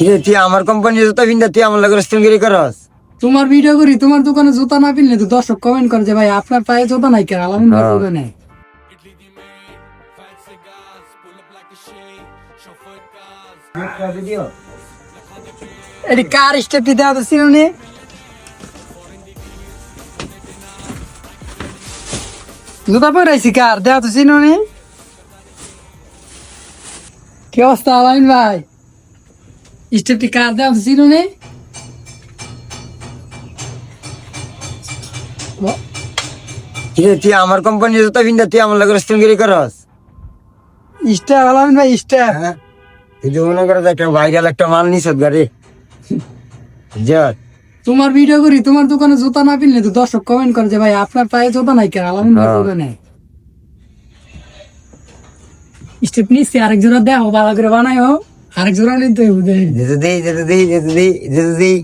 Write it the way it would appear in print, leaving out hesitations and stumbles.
কিরে তুই আমার কোম্পানির জুতা পিন্দা তুই আমার লাগে রেস্টুরেন্ট করস? তোমার ভিডিও করি, তোমার দোকানে জুতা না পিনলে তো দর্শক কমেন্ট করে যে ভাই আপনার পায়ে জুতা নাই কেন, আলামিন ভাই হ্যাঁ। দোকানে। এটি কার স্টেপটি দেওয়া তো ছিল নি? জুতা পরাইছি কার দেওয়া তো ছিল নি? কি অবস্থা আলামিন ভাই? স্টেপটি কার দেওয়া তো ছিল নি? কিরে তুই আমার কোম্পানির জুতা পিন্দা তুই আমার লাগে রেস্টুরেন্ট করস? স্টেপ আলামিন ভাই স্টেপ। হ্যাঁ তুই যে মনে করো একটা ভাইরাল একটা মাল নিস গাড়ি যত তোমার ভিডিও করি, তোমার দোকানে জুতা না পিনলে তো দর্শক কমেন্ট করে যে ভাই আপনার পায়ে জুতা নাই কেন, আলামিন ভাই হ্যাঁ। দোকানে। স্টেপ নিচ্ছি, আরেক জোড়া দেখো ভালো করে বানাইও, আরেক জোড়া নিতে হবে। যেতে দিই যেতে দিই যেতে দিই যেতে দিই